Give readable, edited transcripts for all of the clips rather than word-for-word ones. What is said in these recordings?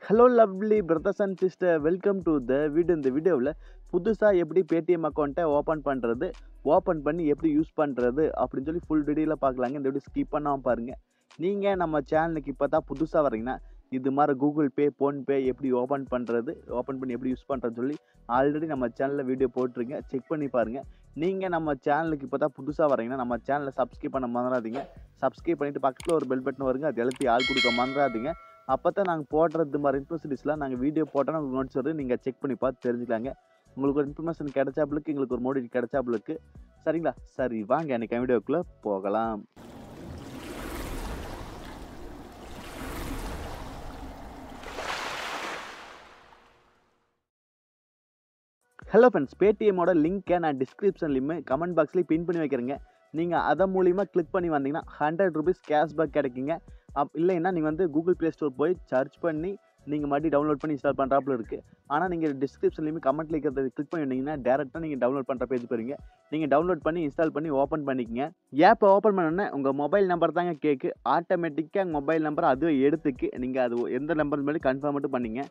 Hello lovely brothers and sisters, welcome to the video. இந்த வீடியோவில் புதுசாக எப்படி பேடிஎம் அக்கௌண்ட்டை ஓப்பன் பண்ணுறது, ஓப்பன் பண்ணி எப்படி யூஸ் பண்ணுறது அப்படின்னு சொல்லி ஃபுல் டீட்டெயிலாக பார்க்கலாங்க. இந்த வீடியோ ஸ்கிப் பண்ணாமல் பாருங்கள். நீங்கள் நம்ம சேனலுக்கு இப்போ தான் புதுசாக வரீங்கன்னா இது மாதிரி கூகுள் பே, ஃபோன்பே எப்படி ஓப்பன் பண்ணுறது, ஓப்பன் பண்ணி எப்படி யூஸ் பண்ணுறதுன்னு சொல்லி ஆல்ரெடி நம்ம சேனலில் வீடியோ போட்டிருங்க, செக் பண்ணி பாருங்கள். நீங்கள் நம்ம சேனலுக்கு இப்போ தான் புதுசாக வரீங்கன்னா நம்ம சேனலை சப்ஸ்கிரைப் பண்ண மறந்துடாதீங்க. சப்ஸ்கிரைப் பண்ணிவிட்டு பக்கத்தில் ஒரு பெல் பட்டன் வருங்க, அது எழுத்தி ஆள் கொடுக்க மறந்துடாதீங்க. அப்போ தான் நாங்கள் போடுறது மாதிரி இன்ஃபர்மேஷன்ஸ்லாம் நாங்கள் வீடியோ போட்டால் உங்களுக்கு நோட்ஸ் வருது, நீங்கள் செக் பண்ணி பார்த்து தெரிஞ்சுக்கலாங்க. உங்களுக்கு ஒரு இன்ஃபர்மேஷன் கிடைச்சாப்புலுக்கு எங்களுக்கு ஒரு மோடிஃபிகேஷன் கிடைச்சாப்புலுக்கு. சரிங்களா? சரி வாங்க எனக்கு வீடியோக்குள்ளே போகலாம். ஹலோ ஃப்ரெண்ட்ஸ், பேடிஎம்மோட லிங்க்கை நான் டிஸ்கிரிப்ஷன்லையுமே கமெண்ட் பாக்ஸ்லேயும் பின் பண்ணி வைக்கிறேங்க. நீங்கள் அதை மூலிமா கிளிக் பண்ணி வந்தீங்கன்னா 100 rupees கேஷ்பேக் கிடைக்குங்க. இல்லைன்னா நீங்கள் வந்து கூகுள் ப்ளே ஸ்டோர் போய் சர்ச் பண்ணி நீங்கள் மறுபடியும் டவுன்லோட் பண்ணி இன்ஸ்டால் பண்ணுறாப்புல இருக்குது. ஆனால் நீங்கள் டிஸ்கிரிப்ஷன்லையுமே கமெண்ட்டில் இருக்கிறத கிளிக் பண்ணி வந்தீங்கன்னா டேரெக்டாக நீங்கள் டவுன்லோட் பண்ணுற பேஜ் போகிறீங்க. நீங்கள் டவுன்லோட் பண்ணி இன்ஸ்டால் பண்ணி ஓப்பன் பண்ணிக்கங்க. ஆப்பை ஓப்பன் பண்ணோன்னே உங்கள் மொபைல் நம்பர் தாங்க கேட்கு. ஆட்டோமேட்டிக்காக மொபைல் நம்பர் அதுவே எடுத்துக்கு. நீங்கள் அது எந்த நம்பர் மேலே கன்ஃபார்ம் மட்டும் பண்ணிங்க.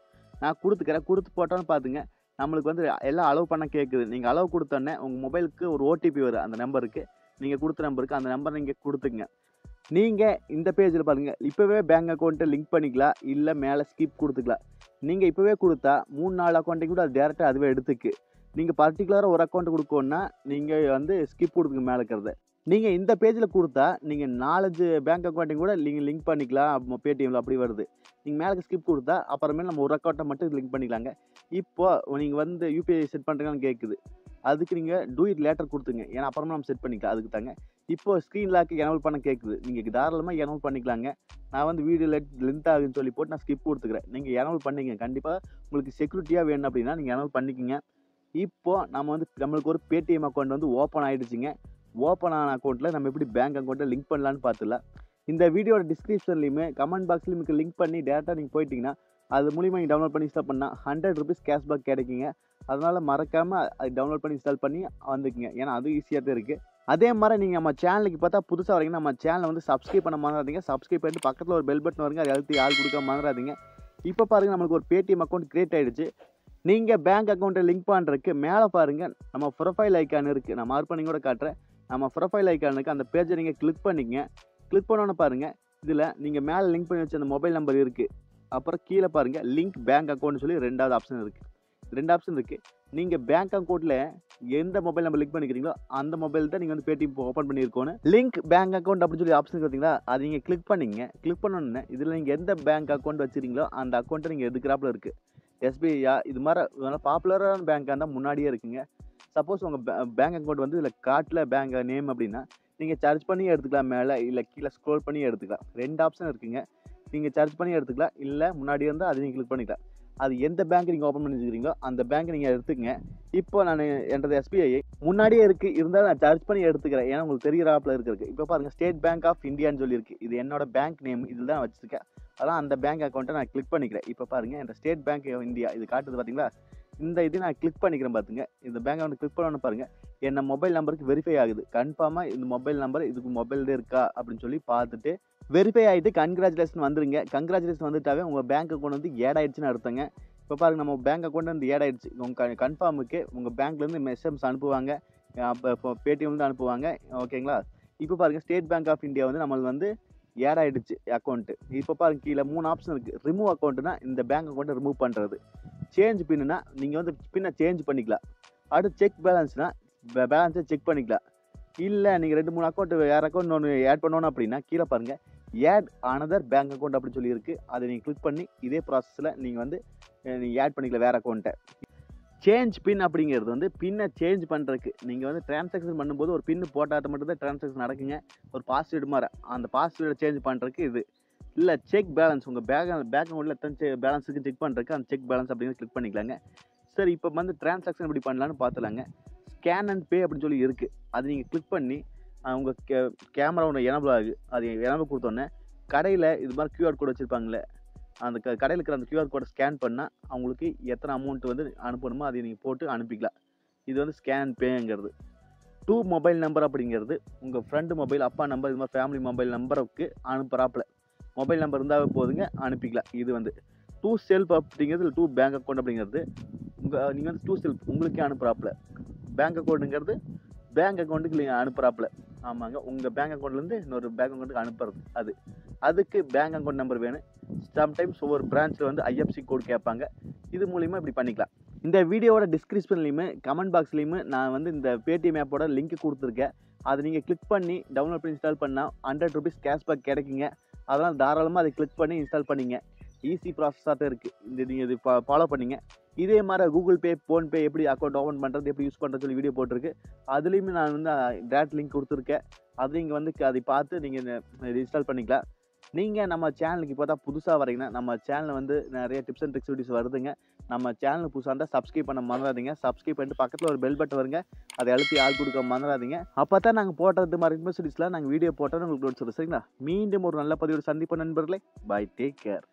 நான் கொடுத்துக்கிறேன். கொடுத்து போட்டோன்னு பார்த்துங்க, நம்மளுக்கு வந்து எல்லாம் அலோவ் பண்ண கேட்குது. நீங்கள் அலோவ் கொடுத்தோன்னே உங்கள் மொபைலுக்கு ஒரு ஓடிபி வரும். அந்த நம்பருக்கு நீங்கள் கொடுத்த நம்பருக்கு அந்த நம்பர் நீங்கள் கொடுத்துங்க. நீங்கள் இந்த பேஜில் பாருங்கள், இப்போவே பேங்க் அக்கௌண்ட்டை லிங்க் பண்ணிக்கலாம், இல்லை மேலே ஸ்கிப் கொடுத்துக்கலாம். நீங்கள் இப்போவே கொடுத்தா 3-4 அக்கௌண்ட்டையும் கூட அது டேரெக்டாக அதுவே எடுத்துக்கு. நீங்கள் பர்டிகுலராக ஒரு அக்கௌண்ட் கொடுக்கணுன்னா நீங்கள் வந்து ஸ்கிப் கொடுத்துங்க மேலே இருக்கிறத. நீங்கள் இந்த பேஜில் கொடுத்தா நீங்கள் 4-5 பேங்க் அக்கௌண்ட்டையும் கூட நீங்கள் லிங்க் பண்ணிக்கலாம். பேடிஎம்மில் அப்படி வருது. நீங்கள் மேலே ஸ்கிப் கொடுத்தா அப்புறமேல் நம்ம ஒரு அக்கௌண்ட்டை மட்டும் லிங்க் பண்ணிக்கலாங்க. இப்போது நீங்கள் வந்து யூபிஐ செட் பண்ணுறீங்கன்னு கேட்குது. அதுக்கு நீங்கள் டூ இட் லேட்டர் கொடுத்துங்க, ஏன்னா அப்புறமா நம்ம செட் பண்ணிக்கலாம். அதுக்கு தாங்க இப்போ ஸ்க்ரீன் லாக்கு எனேபிள் பண்ண கேட்குது. நீங்கள் தாராளமாக எனேபிள் பண்ணிக்கலாங்க. நான் வந்து வீடியோ லென்த் ஆகுதுன்னு சொல்லி போட்டு நான் ஸ்கிப் கொடுத்துக்கிறேன். நீங்கள் எனேபிள் பண்ணிங்க. கண்டிப்பாக உங்களுக்கு செக்யூரிட்டியாக வேணும் அப்படின்னா நீங்கள் எனேபிள் பண்ணிக்கோங்க. இப்போது நம்ம வந்து நம்மளுக்கு ஒரு பேடிஎம் அக்கௌண்ட் வந்து ஓப்பன் ஆகிடுச்சிங்க. ஓப்பன் ஆன அக்கௌண்ட்டில் நம்ம எப்படி பேங்க் அக்கௌண்ட்டை லிங்க் பண்ணலான்னு பார்த்துலாம். இந்த வீடியோட டிஸ்கிரிப்ஷன்லையுமே கமெண்ட் பாக்ஸ்லையும் லிங்க் பண்ணி டேரெக்டாக நீங்கள் போயிட்டீங்கன்னா அது மூலிமா நீங்கள் டவுன்லோட் பண்ணி இன்ஸ்டால் பண்ணால் 100 rupees கேஷ்பேக் கிடைக்குங்க. அதனால் மறக்காமல் அது டவுன்லோட் பண்ணி இன்ஸ்டால் பண்ணி வந்துக்குங்க, ஏன்னா அதுவும் ஈஸியாக தான் இருக்குது. அதே மாதிரி நீங்கள் நம்ம சேனலுக்கு பார்த்தா புதுசாக வரீங்கன்னா நம்ம சேனலை வந்து சப்ஸ்கிரைப் பண்ண மறந்துடாதீங்க. சப்ஸ்கிரைப் பண்ணிட்டு பக்கத்தில் ஒரு பெல் பட்டன் வருங்க, அதை எழுத்தி ஆள் கொடுக்க மறந்துடாதீங்க. இப்போ பாருங்கள், நம்மளுக்கு ஒரு பேடிஎம் அக்கௌண்ட் கிரியேட் ஆகிடுச்சு. நீங்கள் பேங்க் அக்கௌண்ட்டை லிங்க் பண்ணுறதுக்கு மேலே பாருங்கள் நம்ம ப்ரொஃபைல் ஐக்கான் இருக்குது. நான் மார்க் பண்ணி கூட காட்டுறேன். நம்ம ப்ரொஃபைல் ஐக்கானுக்கு அந்த பேஜை நீங்கள் கிளிக் பண்ணிக்கங்க. கிளிக் பண்ணோன்னு பாருங்கள், இதில் நீங்கள் மேலே லிங்க் பண்ணி வச்ச அந்த மொபைல் நம்பர் இருக்குது. அப்புறம் கீழே பாருங்கள் லிங்க் பேங்க் அக்கௌண்ட்னு சொல்லி 2வது ஆப்ஷன் இருக்குது. 2 ஆப்ஷன் இருக்குது. நீங்கள் பேங்க் அக்கௌண்ட்டில் எந்த மொபைல் நம்பர் லிங்க் பண்ணிக்கிறீங்களோ அந்த மொபைல் தான் நீங்கள் வந்து பேடிஎம் ஓப்பன் பண்ணியிருக்கோன்னு லிங்க் பேங்க் அக்கௌண்ட் அப்படின்னு சொல்லி ஆப்ஷன் பார்த்தீங்களா, அதை நீங்கள் கிளிக் பண்ணிங்க. கிளிக் பண்ணோன்னே இதில் நீங்கள் எந்த பேங்க் அக்கௌண்ட் வச்சுருக்கீங்களோ அந்த அக்கௌண்ட்டை நீங்கள் எடுக்கிறாப்புல இருக்குது. எஸ்பிஐயா இது மாதிரி பாப்புலரான பேங்காக இருந்தால் முன்னாடியே இருக்குங்க. சப்போஸ் உங்கள் பேங்க் அக்கௌண்ட் வந்து இதில் காட்டில் பேங்க் நேம் அப்படின்னா நீங்கள் சர்ச் பண்ணி எடுத்துக்கலாம். மேலே இல்லை கீழே ஸ்க்ரோல் பண்ணி எடுத்துக்கலாம். 2 ஆப்ஷன் இருக்குங்க. நீங்கள் சர்ச் பண்ணி எடுத்துக்கலாம், இல்லை முன்னாடி இருந்தால் அதை நீங்கள் கிளிக் பண்ணிக்கலாம். அது எந்த பேங்க் நீங்கள் ஓப்பன் பண்ணி வச்சுக்கிறீங்களோ அந்த பேங்க் நீங்கள் எடுத்துக்கங்க. இப்போ நான் என்னது எஸ்பிஐ முன்னாடியே இருக்குது, இருந்தாலும் நான் சர்ச் பண்ணி எடுத்துக்கிறேன், ஏன்னா உங்களுக்கு தெரிகிற ஆப்பில் இருக்குது. இப்போ பாருங்கள், ஸ்டேட் பேங்க் ஆஃப் இந்தியான்னு சொல்லியிருக்கு. இது என்னோட பேங்க் நேம், இதில் தான் வச்சுருக்கேன். அதான் அந்த பேங்க் அக்கௌண்ட்டை நான் கிளிக் பண்ணிக்கிறேன். இப்போ பாருங்கள், இந்த ஸ்டேட் பேங்க் ஆஃப் இந்தியா இது காட்டுது பார்த்தீங்களா, இந்த இது நான் கிளிக் பண்ணிக்கிறேன். பார்த்துங்க, இந்த பேங்க் அக்கௌண்ட் கிளிக் பண்ணணும்னு பாருங்கள், என்ன மொபைல் நம்பருக்கு வெரிஃபை ஆகுது. கன்ஃபார்மாக இந்த மொபைல் நம்பர் இதுக்கு மொபைல் இருக்கா அப்படின்னு சொல்லி பார்த்துட்டு வெரிஃபை ஆகிட்டு கங்க்ராச்சுலேஷன் வந்துருங்க. கங்க்ராச்சுலேஷன் வந்துட்டாவே உங்கள் பேங்க் அக்கௌண்ட் வந்து ஏட் ஆகிடுச்சுன்னு அர்த்தங்க. இப்போ பாருங்கள், நம்ம பேங்க் அக்கௌண்ட் வந்து ஏட் ஆகிடுச்சு. உங்கள் கன்ஃபார்முக்கு உங்கள் பேங்க்லேருந்து மெசேஜ் அனுப்புவாங்க, இப்போ பேடிஎம்லேருந்து அனுப்புவாங்க. ஓகேங்களா? இப்போ பாருங்கள், ஸ்டேட் பேங்க் ஆஃப் இந்தியா வந்து நம்மளுக்கு வந்து ஏட் ஆகிடுச்சு அக்கௌண்ட்டு. இப்போ பாருங்கள், கீழே 3 ஆப்ஷன் இருக்குது. ரிமூவ் அக்கௌண்ட்டுனா இந்த பேங்க் அக்கௌண்ட்டை ரிமூவ் பண்ணுறது. சேஞ்ச் பின்னுனா நீங்கள் வந்து பின்னை சேஞ்ச் பண்ணிக்கலாம். அடுத்து செக் பேலன்ஸ்னால் பேலன்ஸை செக் பண்ணிக்கலாம். இல்லை நீங்கள் 2-3 அக்கௌண்ட் வேறு அக்கௌண்ட் ஒன்று ஆட் பண்ணணும் அப்படின்னா கீழே பாருங்கள் ஆட் அனதர் பேங்க் அக்கௌண்ட் அப்படின்னு சொல்லி இருக்குது. அதை நீங்கள் கிளிக் பண்ணி இதே ப்ராசஸில் நீங்கள் வந்து நீங்கள் ஆட் பண்ணிக்கலாம் வேறு அக்கௌண்ட்டை. சேஞ்ச் பின் அப்படிங்கிறது வந்து பின்னை சேஞ்ச் பண்ணுறதுக்கு நீங்கள் வந்து ட்ரான்சாக்ஷன் பண்ணும்போது ஒரு பின்னு போட்டால் மட்டும்தான் ட்ரான்சாக்ஷன் நடக்குங்க. ஒரு பாஸ்வேர்டு மாதிரி அந்த பாஸ்வேர்டை சேஞ்ச் பண்ணுறதுக்கு இது. இல்லை செக் பேலன்ஸ், உங்கள் பேங்க் அக்கௌண்ட்டில் எத்தனை பேலன்ஸுக்கு செக் பண்ணுறதுக்கு அந்த செக் பேலன்ஸ் அப்படின்னு கிளிக் பண்ணிக்கலாங்க. சரி, இப்போ வந்து ட்ரான்சாக்ஷன் எப்படி பண்ணலான்னு பார்த்துலாங்க. ஸ்கேன் அண்ட் பே அப்படின்னு சொல்லி இருக்குது. அது நீங்கள் கிளிக் பண்ணி உங்கள் கேமரா ஒன்று எனபிள் ஆகுது. அது எனபிள் கொடுத்தோன்னே கடையில் இது மாதிரி QR கோட் வச்சுருப்பாங்களே, அந்த கடையில் இருக்கிற அந்த QR கோடை ஸ்கேன் பண்ணால் அவங்களுக்கு எத்தனை அமௌண்ட் வந்து அனுப்பணுமோ அதை நீங்கள் போட்டு அனுப்பிக்கலாம். இது வந்து ஸ்கேன் பேங்கிறது. 2 மொபைல் நம்பர் அப்படிங்கிறது உங்கள் ஃப்ரெண்டு மொபைல், அப்பா நம்பர், இது மாதிரி ஃபேமிலி மொபைல் நம்பருக்கு அனுப்புகிறாப்புல மொபைல் நம்பர் இருந்தால் போதுங்க, அனுப்பிக்கலாம். இது வந்து டூ செல்ஃப் அப்படிங்கிறது இல்லை டூ பேங்க் அக்கௌண்ட் அப்படிங்கிறது நீங்கள் வந்து டூ செல்ஃப் உங்களுக்கே அனுப்புகிறாப்புல. பேங்க் அக்கௌண்ட்டுங்கிறது பேங்க் அக்கௌண்ட்டுக்கு நீங்கள் அனுப்புகிறாப்புல. ஆமாங்க, உங்கள் பேங்க் அக்கௌண்ட்லேருந்து இன்னொரு பேங்க் அக்கௌண்ட்டுக்கு அனுப்புறது. அதுக்கு பேங்க் அக்கௌண்ட் நம்பர் வேணும். சம்டைம்ஸ் ஒவ்வொரு பிரான்ச்சில் வந்து ஐஎஃப்சி கோட் கேட்பாங்க. இது மூலிமா இப்படி பண்ணிக்கலாம். இந்த வீடியோவோட டிஸ்கிரிப்ஷன்லையுமே கமெண்ட் பாக்ஸ்லையுமே நான் வந்து இந்த பேடிஎம் ஆப்போட லிங்க் கொடுத்துருக்கேன். அதை நீங்கள் கிளிக் பண்ணி டவுன்லோட் பண்ணி இன்ஸ்டால் பண்ணால் ₹100 கேஷ்பேக் கிடைக்குங்க. அதனால் தாராளமாக அதை கிளிக் பண்ணி இன்ஸ்டால் பண்ணிங்க. ஈஸி ப்ராசஸாக தான் இருக்குது. நீங்கள் இது ஃபாலோ பண்ணிங்க. இதே மாதிரி கூகுள் பே, ஃபோன்பே எப்படி அக்கௌண்ட் ஓப்பன் பண்ணுறது, எப்படி யூஸ் பண்ணுறது சொல்லி வீடியோ போட்டிருக்கு. அதுலேயுமே நான் வந்து டேரக்ட் லிங்க் கொடுத்துருக்கேன். அது நீங்கள் வந்து அதை பார்த்து நீங்கள் இது இன்ஸ்டால் பண்ணிக்கலாம். நீங்கள் நம்ம சேனலுக்கு இப்போ தான் புதுசாக வரீங்கன்னா நம்ம சேனலில் வந்து நிறைய டிப்ஸ் அண்ட் ட்ரிக்ஸ் வீடியோஸ் வருதுங்க. நம்ம சேனலுக்கு புதுசாக இருந்தால் சப்ஸ்கிரைப் பண்ண மறந்துடாதீங்க. சப்ஸ்கிரைப் பண்ணிட்டு பக்கத்தில் ஒரு பெல் பட்டன் வருங்க, அதை அழுத்தி ஆள் கொடுக்க மறந்துடாதீங்க. அப்போ தான் நாங்கள் போடுறது மாதிரி இன்ஃபர்மேஷன்ஸ்லாம் நாங்கள் வீடியோ போட்டோன்னு உங்களுக்கு நோட் சொல்லுவோம். சரிங்களா? மீண்டும் ஒரு நல்ல பதிவோடு சந்திப்போம் நண்பர்களே. Bye, take care.